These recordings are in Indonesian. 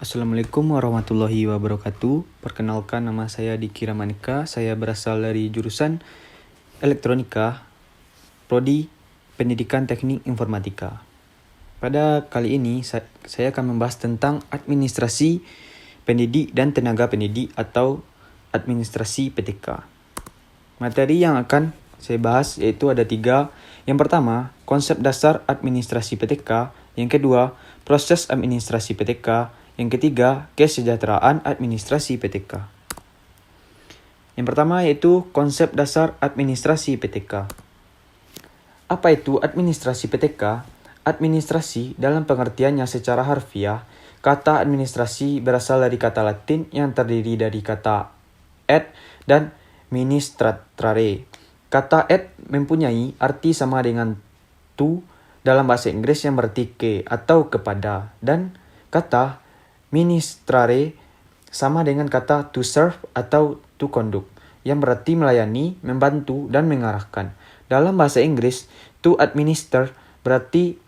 Assalamualaikum warahmatullahi wabarakatuh. Perkenalkan, nama saya Diki Ramanika. Saya berasal dari jurusan Elektronika, Prodi Pendidikan Teknik Informatika. Pada kali ini saya akan membahas tentang administrasi pendidik dan tenaga pendidik atau administrasi PTK. Materi yang akan saya bahas yaitu ada 3. Yang pertama, konsep dasar administrasi PTK. Yang kedua, proses administrasi PTK. Yang ketiga, kesejahteraan administrasi PTK. Yang pertama yaitu konsep dasar administrasi PTK. Apa itu administrasi PTK? Administrasi dalam pengertiannya secara harfiah, kata administrasi berasal dari kata Latin yang terdiri dari kata ad dan ministrare. Kata ad mempunyai arti sama dengan to dalam bahasa Inggris yang berarti ke atau kepada, dan kata ministrare sama dengan kata to serve atau to conduct, yang berarti melayani, membantu, dan mengarahkan. Dalam bahasa Inggris, to administer berarti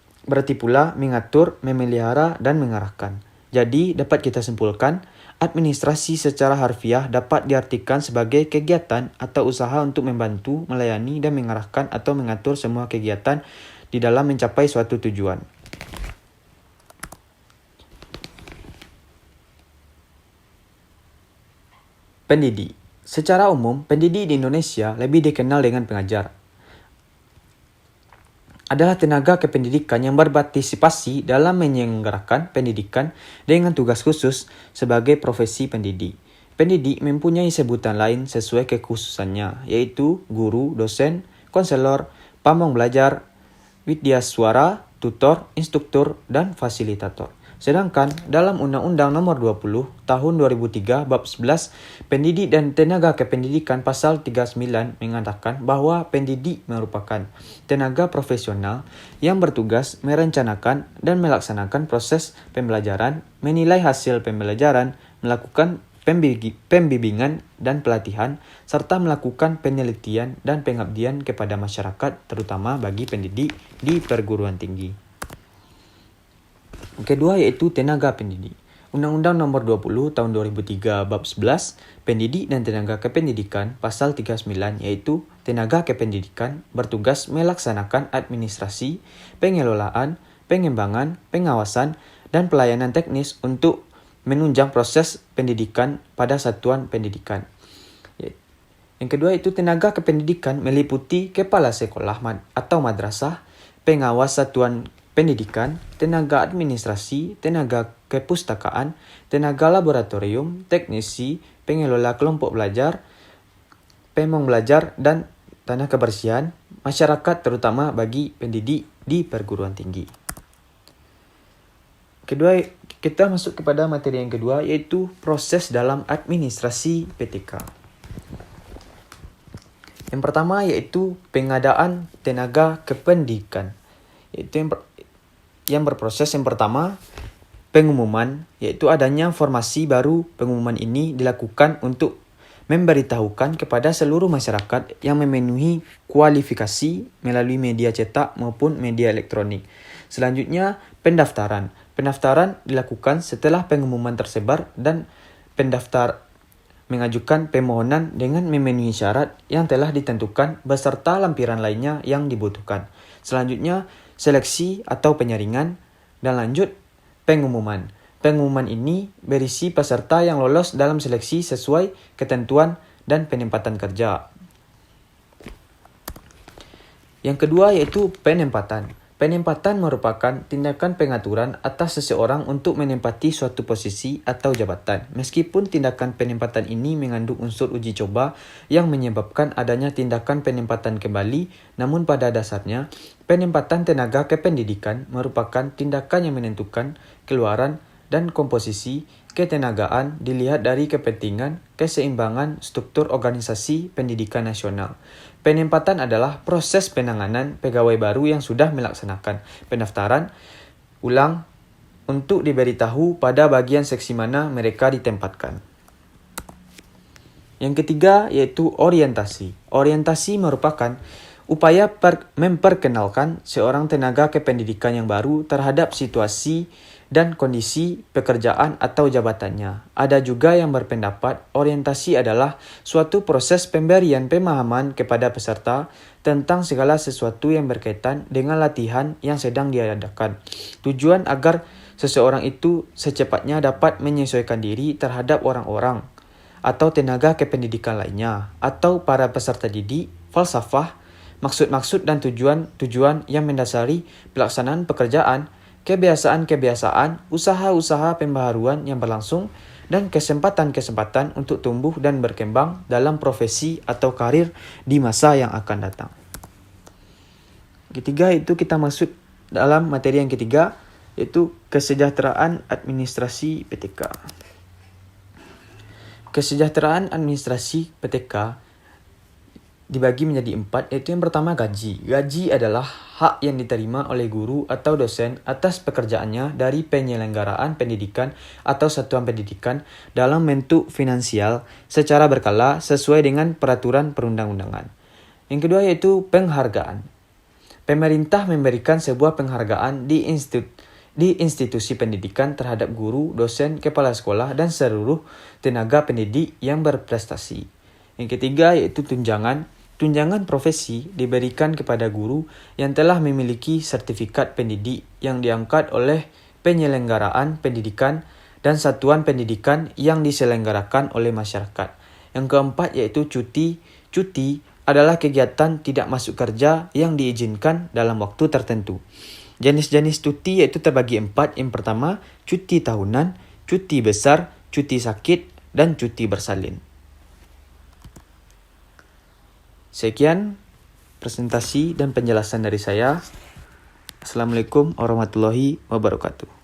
pula mengatur, memelihara, dan mengarahkan. Jadi, dapat kita simpulkan, administrasi secara harfiah dapat diartikan sebagai kegiatan atau usaha untuk membantu, melayani, dan mengarahkan atau mengatur semua kegiatan di dalam mencapai suatu tujuan. Pendidik. Secara umum, pendidik di Indonesia lebih dikenal dengan pengajar. Adalah tenaga kependidikan yang berpartisipasi dalam menyelenggarakan pendidikan dengan tugas khusus sebagai profesi pendidik. Pendidik mempunyai sebutan lain sesuai kekhususannya, yaitu guru, dosen, konselor, pamong belajar, widyaswara, tutor, instruktur, dan fasilitator. Sedangkan dalam Undang-Undang Nomor 20 Tahun 2003 Bab 11 Pendidik dan Tenaga Kependidikan Pasal 39 mengatakan bahwa pendidik merupakan tenaga profesional yang bertugas merencanakan dan melaksanakan proses pembelajaran, menilai hasil pembelajaran, melakukan pembimbingan dan pelatihan, serta melakukan penelitian dan pengabdian kepada masyarakat, terutama bagi pendidik di perguruan tinggi. Kedua yaitu tenaga pendidik. Undang-Undang Nomor 20 Tahun 2003 Bab 11 Pendidik dan Tenaga Kependidikan Pasal 39 yaitu tenaga kependidikan bertugas melaksanakan administrasi, pengelolaan, pengembangan, pengawasan, dan pelayanan teknis untuk menunjang proses pendidikan pada satuan pendidikan. Yang kedua itu tenaga kependidikan meliputi kepala sekolah atau madrasah, pengawas satuan pendidikan, tenaga administrasi, tenaga kepustakaan, tenaga laboratorium, teknisi, pengelola kelompok belajar, pemong belajar, dan tanah kebersihan, masyarakat terutama bagi pendidik di perguruan tinggi. Kedua, kita masuk kepada materi yang kedua yaitu proses dalam administrasi PTK. Yang pertama yaitu pengadaan tenaga kependidikan. Yaitu yang berproses yang pertama, pengumuman, yaitu adanya formasi baru. Pengumuman ini dilakukan untuk memberitahukan kepada seluruh masyarakat yang memenuhi kualifikasi melalui media cetak maupun media elektronik. Selanjutnya, pendaftaran. Pendaftaran dilakukan setelah pengumuman tersebar dan pendaftar mengajukan permohonan dengan memenuhi syarat yang telah ditentukan beserta lampiran lainnya yang dibutuhkan. Selanjutnya, seleksi atau penyaringan, dan lanjut pengumuman. Pengumuman ini berisi peserta yang lolos dalam seleksi sesuai ketentuan dan penempatan kerja. Yang kedua yaitu penempatan. Penempatan merupakan tindakan pengaturan atas seseorang untuk menempati suatu posisi atau jabatan. Meskipun tindakan penempatan ini mengandung unsur uji coba yang menyebabkan adanya tindakan penempatan kembali, namun pada dasarnya, penempatan tenaga kependidikan merupakan tindakan yang menentukan keluaran dan komposisi ketenagaan dilihat dari kepentingan, keseimbangan struktur organisasi pendidikan nasional. Penempatan adalah proses penanganan pegawai baru yang sudah melaksanakan pendaftaran ulang untuk diberitahu pada bagian seksi mana mereka ditempatkan. Yang ketiga yaitu orientasi. Orientasi merupakan upaya memperkenalkan seorang tenaga kependidikan yang baru terhadap situasi dan kondisi pekerjaan atau jabatannya. Ada juga yang berpendapat orientasi adalah suatu proses pemberian pemahaman kepada peserta tentang segala sesuatu yang berkaitan dengan latihan yang sedang diadakan. Tujuan agar seseorang itu secepatnya dapat menyesuaikan diri terhadap orang-orang atau tenaga kependidikan lainnya, atau para peserta didik, falsafah, maksud-maksud dan tujuan-tujuan yang mendasari pelaksanaan pekerjaan, kebiasaan-kebiasaan, usaha-usaha pembaharuan yang berlangsung, dan kesempatan-kesempatan untuk tumbuh dan berkembang dalam profesi atau karir di masa yang akan datang. Ketiga, itu kita masuk dalam materi yang ketiga, yaitu kesejahteraan administrasi PTK. Kesejahteraan administrasi PTK dibagi menjadi 4, yaitu yang pertama gaji. Gaji adalah hak yang diterima oleh guru atau dosen atas pekerjaannya dari penyelenggaraan pendidikan atau satuan pendidikan dalam bentuk finansial secara berkala sesuai dengan peraturan perundang-undangan. Yang kedua yaitu penghargaan. Pemerintah memberikan sebuah penghargaan di institusi pendidikan terhadap guru, dosen, kepala sekolah, dan seluruh tenaga pendidik yang berprestasi. Yang ketiga yaitu tunjangan. Tunjangan profesi diberikan kepada guru yang telah memiliki sertifikat pendidik yang diangkat oleh penyelenggaraan pendidikan dan satuan pendidikan yang diselenggarakan oleh masyarakat. Yang keempat yaitu cuti. Cuti adalah kegiatan tidak masuk kerja yang diizinkan dalam waktu tertentu. Jenis-jenis cuti yaitu terbagi 4. Yang pertama, cuti tahunan, cuti besar, cuti sakit, dan cuti bersalin. Sekian presentasi dan penjelasan dari saya. Assalamualaikum warahmatullahi wabarakatuh.